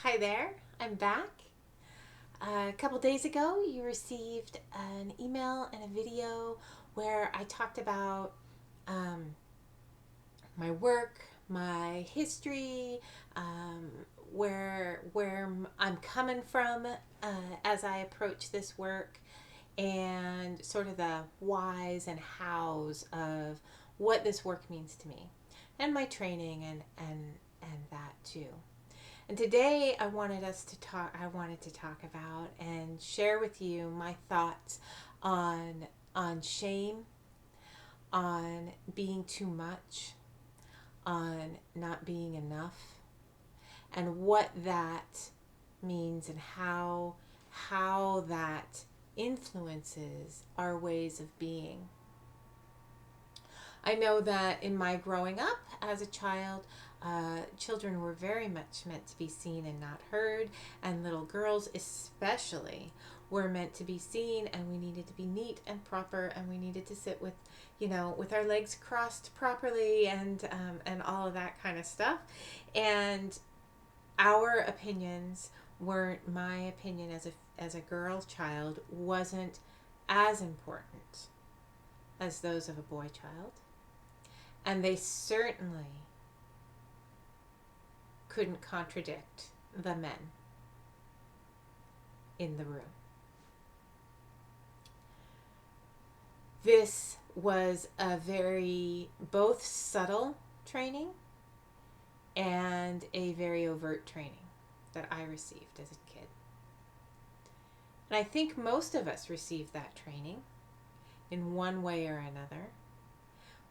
Hi there, I'm back. A couple days ago, you received an email and a video where I talked about um, my work, my history, um, where I'm coming from as I approach this work, and sort of the whys and hows of what this work means to me, and my training and that too. And today I wanted to talk about and share with you my thoughts on shame, on being too much, on not being enough, and what that means and how that influences our ways of being. I know that in my growing up as a child, children were very much meant to be seen and not heard, and little girls especially were meant to be seen, and we needed to be neat and proper, and we needed to sit with, with our legs crossed properly, and all of that kind of stuff. And our opinions weren't my opinion as a girl child wasn't as important as those of a boy child. And they certainly couldn't contradict the men in the room. This was a very both subtle training and a very overt training that I received as a kid. And I think most of us received that training in one way or another.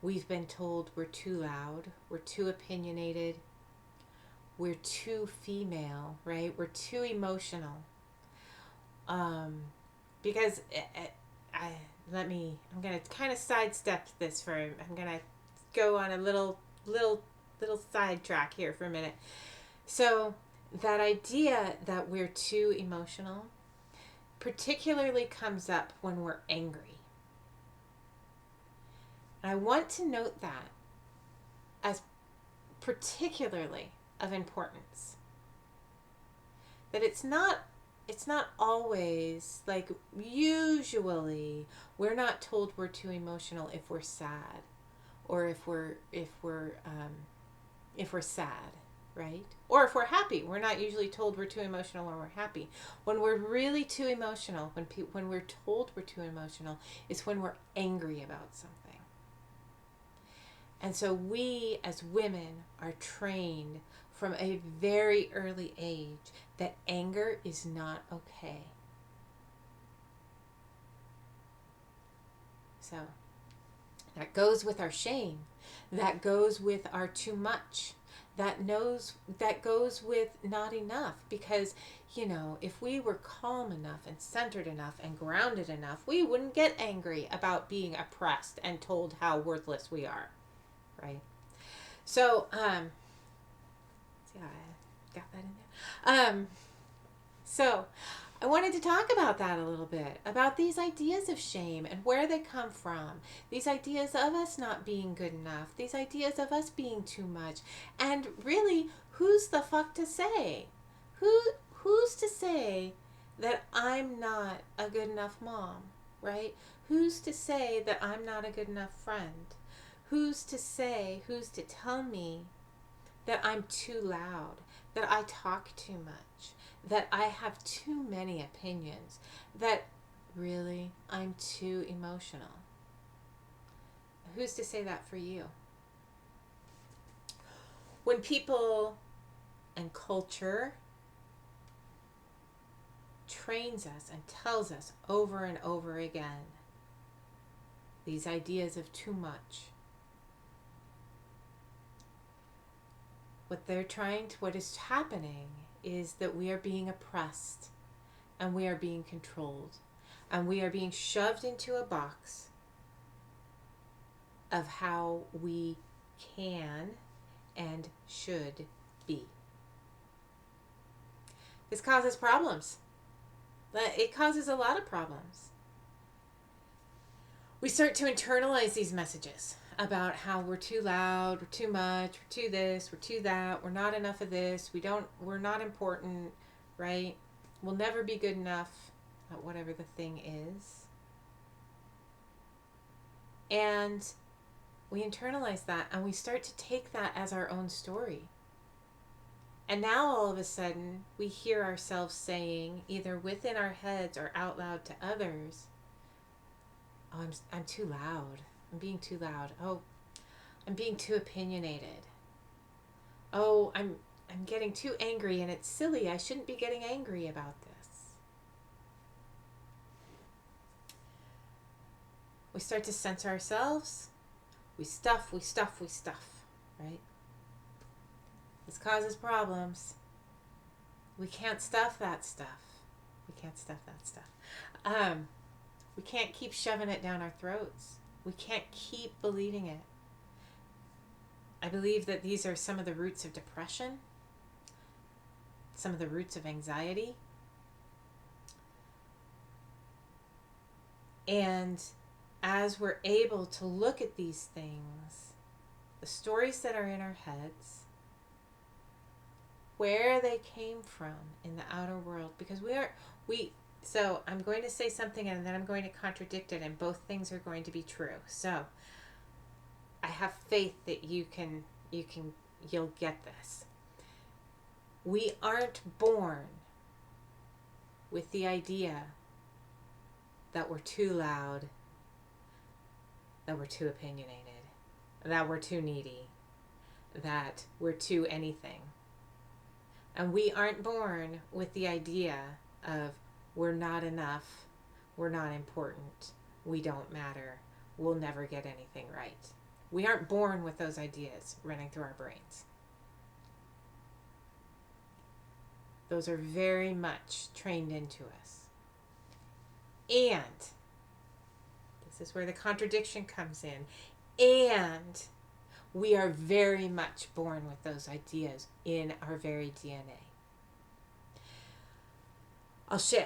We've been told we're too loud, we're too opinionated, we're too female, right? We're too emotional. Because I'm going to kind of sidestep this I'm going to go on a little sidetrack here for a minute. So that idea that we're too emotional particularly comes up when we're angry. And I want to note that as particularly of importance. That it's not always, like, usually we're not told we're too emotional if we're sad, or if we're sad, right? Or if we're happy. We're not usually told we're too emotional when we're happy. When we're really too emotional, when we're told we're too emotional, is when we're angry about something. And so we as women are trained from a very early age that anger is not okay. So that goes with our shame. That goes with our too much. That goes with not enough, because if we were calm enough and centered enough and grounded enough, we wouldn't get angry about being oppressed and told how worthless we are. Right? So, see how I got that in there? So, I wanted to talk about that a little bit, about these ideas of shame and where they come from. These ideas of us not being good enough, these ideas of us being too much, and really, who's the fuck to say? Who's to say that I'm not a good enough mom, right? Who's to say that I'm not a good enough friend? Who's to tell me that I'm too loud, that I talk too much, that I have too many opinions, that really I'm too emotional? Who's to say that for you? When people and culture trains us and tells us over and over again these ideas of too much, what is happening is that we are being oppressed, and we are being controlled, and we are being shoved into a box of how we can and should be. This causes problems. It causes a lot of problems. We start to internalize these messages. about how we're too loud, we're too much, we're too this, we're too that, we're not enough of this, we're not important, right? We'll never be good enough at whatever the thing is. And we internalize that and we start to take that as our own story. And now all of a sudden we hear ourselves saying, either within our heads or out loud to others, oh, I'm too loud. I'm being too loud. Oh, I'm being too opinionated. Oh, I'm getting too angry and it's silly. I shouldn't be getting angry about this. We start to censor ourselves. We stuff, right? This causes problems. We can't stuff that stuff. We can't keep shoving it down our throats. We can't keep believing it. I believe that these are some of the roots of depression, some of the roots of anxiety. And as we're able to look at these things, the stories that are in our heads, where they came from in the outer world, because so I'm going to say something and then I'm going to contradict it, and both things are going to be true. So I have faith that you'll get this. We aren't born with the idea that we're too loud, that we're too opinionated, that we're too needy, that we're too anything. And we aren't born with the idea of we're not enough, we're not important, we don't matter, we'll never get anything right. We aren't born with those ideas running through our brains. Those are very much trained into us. And this is where the contradiction comes in. And we are very much born with those ideas in our very DNA.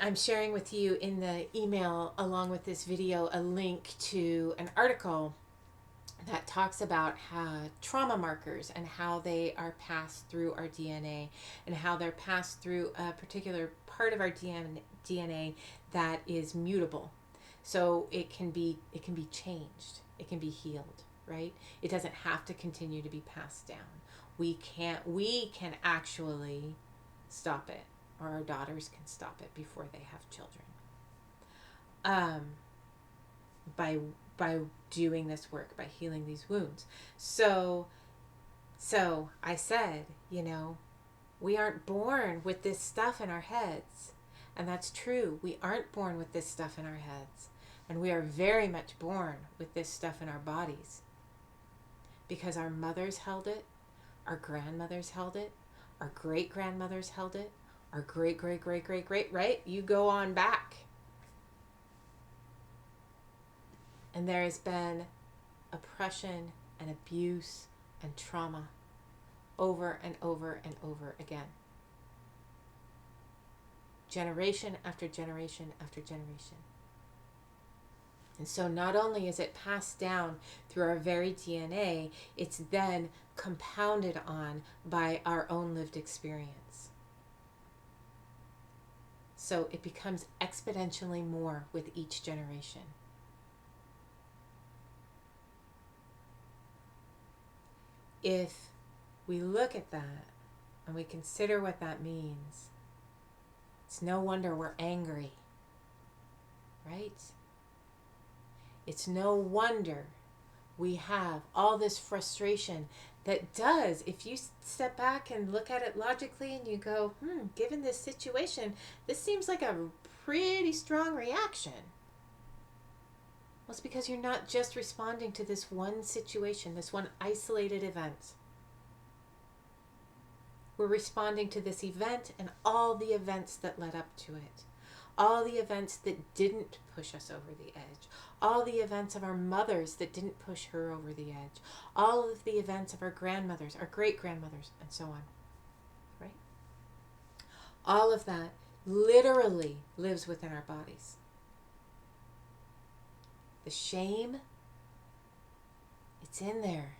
I'm sharing with you in the email along with this video a link to an article that talks about how trauma markers and how they are passed through our DNA, and how they're passed through a particular part of our DNA that is mutable. So it can be changed, it can be healed, right? It doesn't have to continue to be passed down. We can actually stop it, or our daughters can stop it before they have children. By doing this work, by healing these wounds. So I said, we aren't born with this stuff in our heads. And that's true. We aren't born with this stuff in our heads. And we are very much born with this stuff in our bodies. Because our mothers held it, our grandmothers held it, our great-grandmothers held it, our great-great-great-great-great, right? You go on back. And there has been oppression and abuse and trauma over and over and over again. Generation after generation after generation. And so not only is it passed down through our very DNA, it's then compounded on by our own lived experience. So it becomes exponentially more with each generation. If we look at that and we consider what that means, it's no wonder we're angry, right? It's no wonder we have all this frustration that does, if you step back and look at it logically and you go, given this situation, this seems like a pretty strong reaction. Well, it's because you're not just responding to this one situation, this one isolated event. We're responding to this event and all the events that led up to it. All the events that didn't push us over the edge. All the events of our mothers that didn't push her over the edge. All of the events of our grandmothers, our great-grandmothers, and so on. Right? All of that literally lives within our bodies. The shame, It's in there.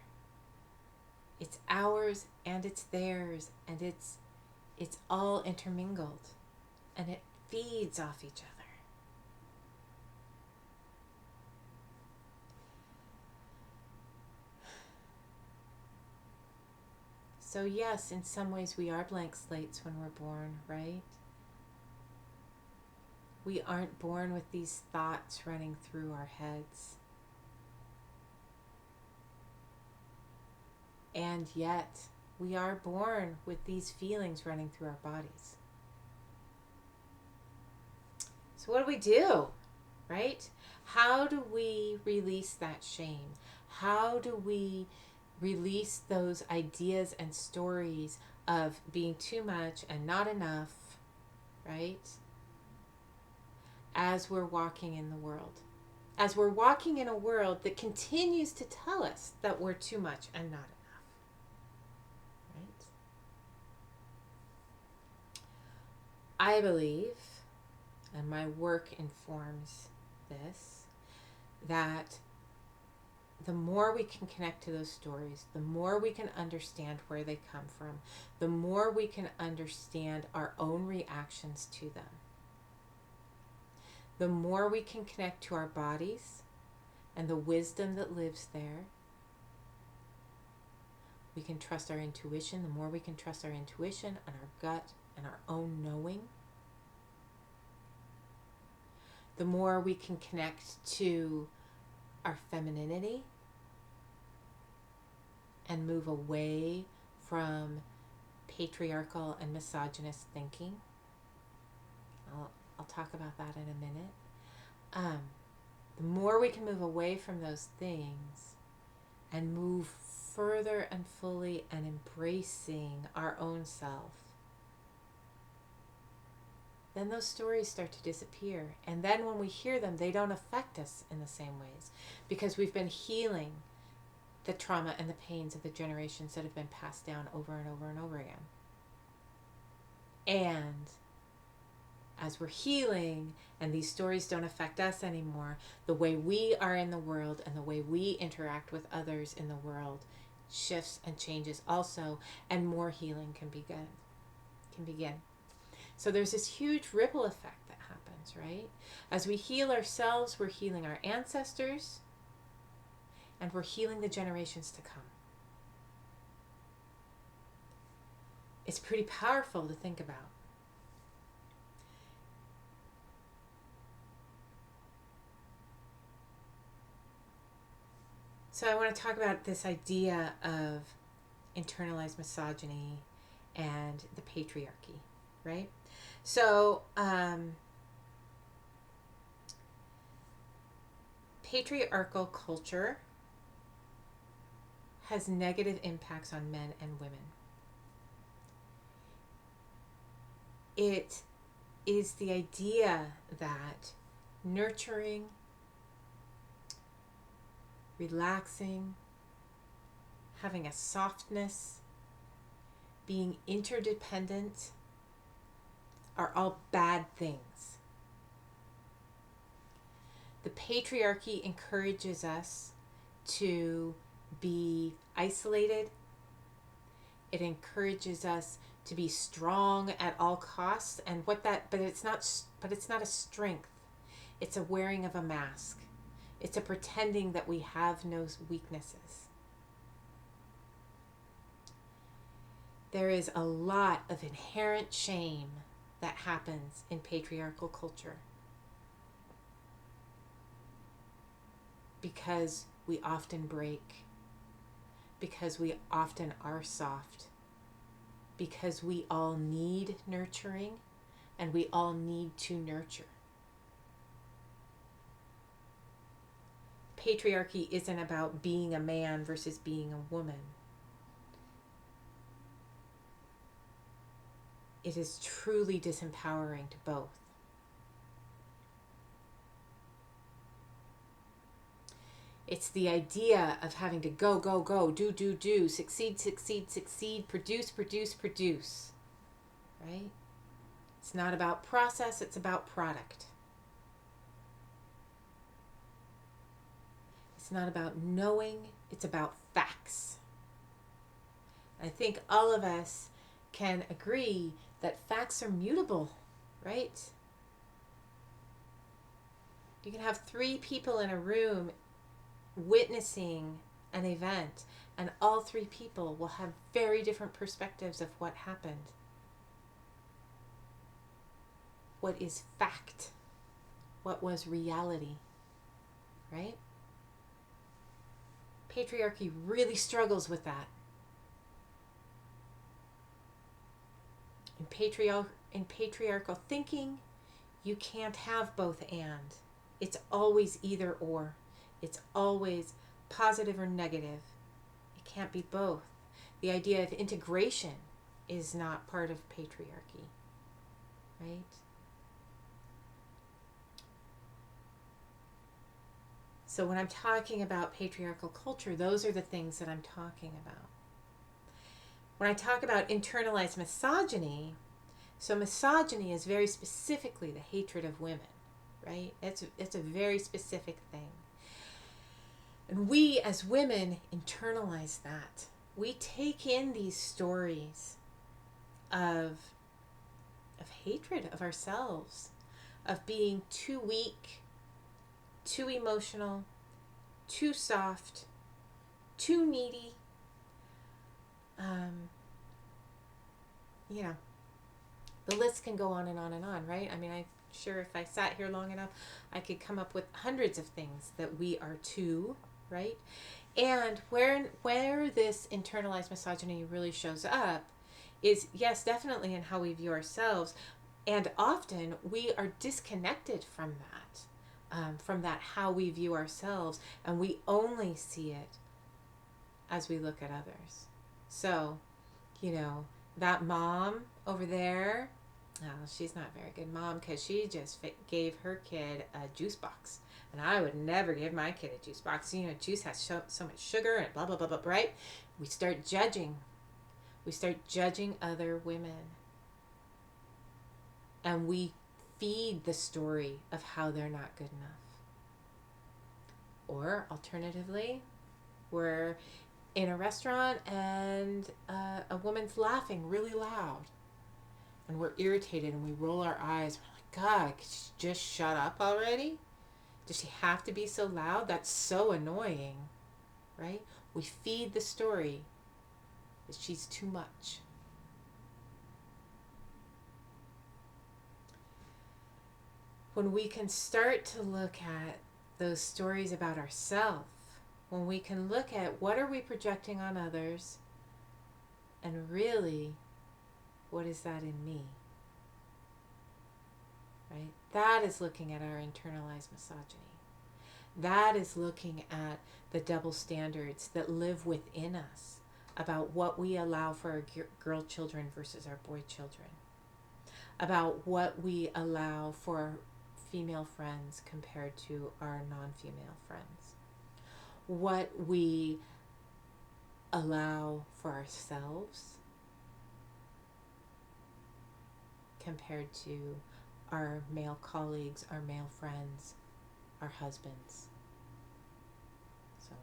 It's ours and it's theirs, and it's all intermingled, and it feeds off each other. So yes, in some ways we are blank slates when we're born, right? We aren't born with these thoughts running through our heads. And yet, we are born with these feelings running through our bodies. So what do we do, right? How do we release that shame? How do we release those ideas and stories of being too much and not enough, right? As we're walking in the world. As we're walking in a world that continues to tell us that we're too much and not enough. Right? I believe, and my work informs this, that the more we can connect to those stories, the more we can understand where they come from, the more we can understand our own reactions to them. The more we can connect to our bodies and the wisdom that lives there, we can trust our intuition. The more we can trust our intuition and our gut and our own knowing, the more we can connect to our femininity and move away from patriarchal and misogynist thinking. I'll talk about that in a minute. The more we can move away from those things and move further and fully and embracing our own self, then those stories start to disappear. And then when we hear them, they don't affect us in the same ways because we've been healing the trauma and the pains of the generations that have been passed down over and over and over again. And as we're healing and these stories don't affect us anymore, the way we are in the world and the way we interact with others in the world shifts and changes also, and more healing can begin. So there's this huge ripple effect that happens, right? As we heal ourselves, we're healing our ancestors, and we're healing the generations to come. It's pretty powerful to think about. So I want to talk about this idea of internalized misogyny and the patriarchy, right? So patriarchal culture has negative impacts on men and women. It is the idea that nurturing, relaxing, having a softness, being interdependent are all bad things. The patriarchy encourages us to be isolated. It encourages us to be strong at all costs, and but it's not a strength. It's a wearing of a mask. It's a pretending that we have no weaknesses. There is a lot of inherent shame that happens in patriarchal culture because we often break, because we often are soft, because we all need nurturing and we all need to nurture. Patriarchy isn't about being a man versus being a woman. It is truly disempowering to both. It's the idea of having to go, do, succeed, produce, right? It's not about process, it's about product. It's not about knowing, it's about facts. I think all of us can agree that facts are mutable, right? You can have 3 people in a room witnessing an event, and all 3 people will have very different perspectives of what happened. What is fact? What was reality? Right? Patriarchy really struggles with that. In patriarchal thinking, you can't have both and. It's always either or. It's always positive or negative. It can't be both. The idea of integration is not part of patriarchy, right? So when I'm talking about patriarchal culture, those are the things that I'm talking about. When I talk about internalized misogyny, so misogyny is very specifically the hatred of women, right? It's a very specific thing. And we as women internalize that. We take in these stories of hatred of ourselves, of being too weak, too emotional, too soft, too needy. You know, the list can go on and on and on, right? I mean, I'm sure if I sat here long enough, I could come up with hundreds of things that we are too, right? And where this internalized misogyny really shows up is, yes, definitely in how we view ourselves. And often we are disconnected from that how we view ourselves, and we only see it as we look at others. So, that mom over there, she's not a very good mom because she just gave her kid a juice box. And I would never give my kid a juice box. Juice has so much sugar and blah, blah, blah, blah, right? We start judging. We start judging other women. And we feed the story of how they're not good enough. Or alternatively, we're in a restaurant and a woman's laughing really loud. And we're irritated and we roll our eyes. We're like, God, could she just shut up already? Does she have to be so loud? That's so annoying, right? We feed the story that she's too much. When we can start to look at those stories about ourselves, when we can look at what are we projecting on others, and really, what is that in me? Right? That is looking at our internalized misogyny. That is looking at the double standards that live within us about what we allow for our girl children versus our boy children, about what we allow for our female friends compared to our non-female friends, what we allow for ourselves compared to our male colleagues, our male friends, our husbands, so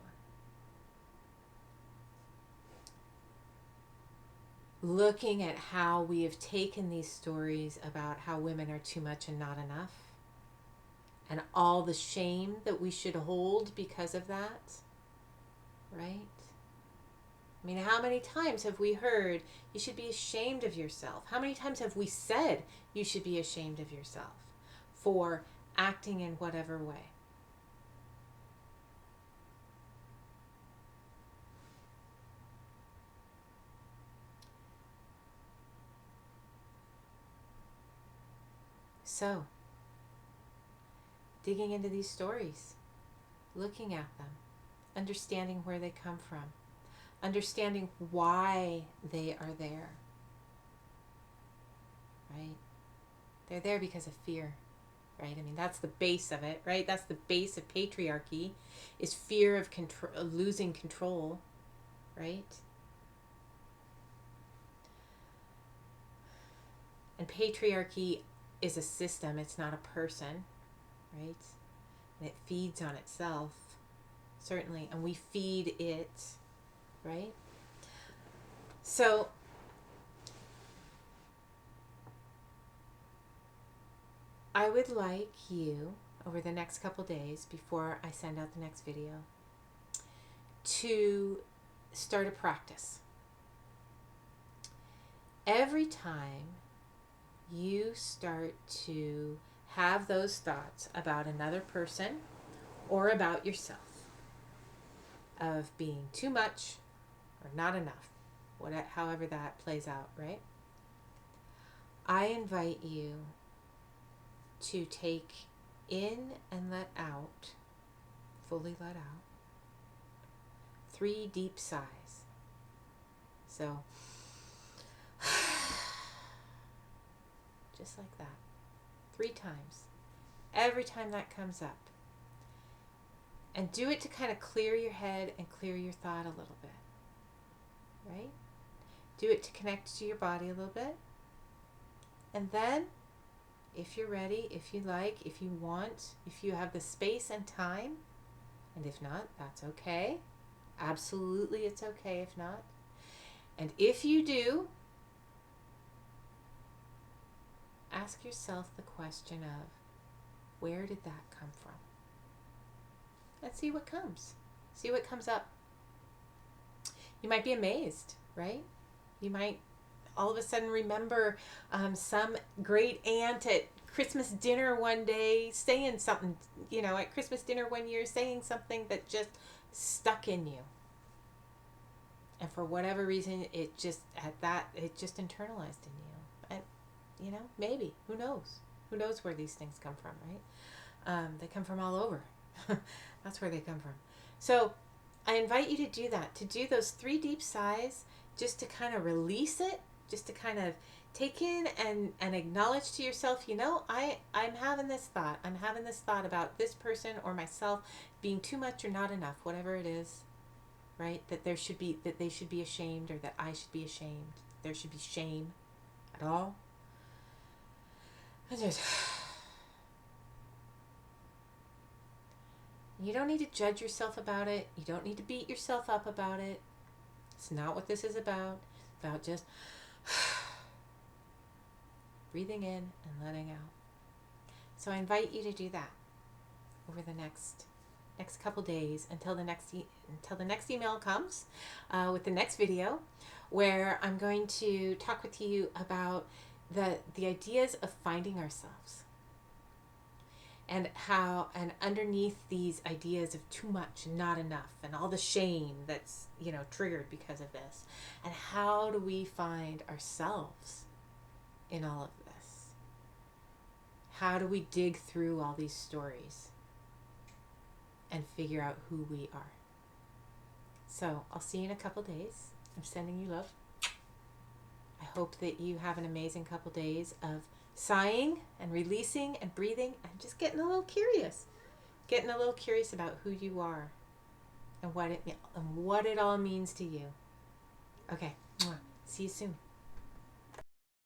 on. Looking at how we have taken these stories about how women are too much and not enough, and all the shame that we should hold because of that, right? I mean, how many times have we heard you should be ashamed of yourself? How many times have we said you should be ashamed of yourself for acting in whatever way? So, digging into these stories, looking at them, understanding where they come from, understanding why they are there, right? They're there because of fear, right? I mean, that's the base of it, right? That's the base of patriarchy, is fear of losing control, right? And patriarchy is a system, it's not a person, right? And it feeds on itself. certainly, and we feed it, right? So I would like you, over the next couple days before I send out the next video, to start a practice. Every time you start to have those thoughts about another person or about yourself, of being too much or not enough, however that plays out, right? I invite you to take in and let out, fully let out, 3 deep sighs. So, just like that, 3 times. Every time that comes up. And do it to kind of clear your head and clear your thought a little bit, right? Do it to connect to your body a little bit. And then, if you're ready, if you like, if you want, if you have the space and time, and if not, that's okay. Absolutely, it's okay if not. And if you do, ask yourself the question of, where did that come from? Let's see what comes. See what comes up. You might be amazed, right? You might all of a sudden remember some great aunt at Christmas dinner one day saying something, at Christmas dinner one year saying something that just stuck in you. And for whatever reason, it just internalized in you. And, maybe, who knows? Who knows where these things come from, right? They come from all over. That's where they come from. So I invite you to do that, to do those 3 deep sighs, just to kind of release it, just to kind of take in and acknowledge to yourself, I'm having this thought. I'm having this thought about this person or myself being too much or not enough, whatever it is, right? That they should be ashamed, or that I should be ashamed. There should be shame at all. And just, you don't need to judge yourself about it. You don't need to beat yourself up about it. It's not what this is about. It's about just breathing in and letting out. So I invite you to do that over the next couple days until the next email comes with the next video, where I'm going to talk with you about the ideas of finding ourselves, and how, and underneath these ideas of too much and not enough and all the shame that's triggered because of this, and how do we find ourselves in all of this? How do we dig through all these stories and figure out who we are? So I'll see you in a couple days. I'm sending you love. I hope that you have an amazing couple days of sighing and releasing and breathing and just getting a little curious about who you are and what it all means to you. Okay, see you soon.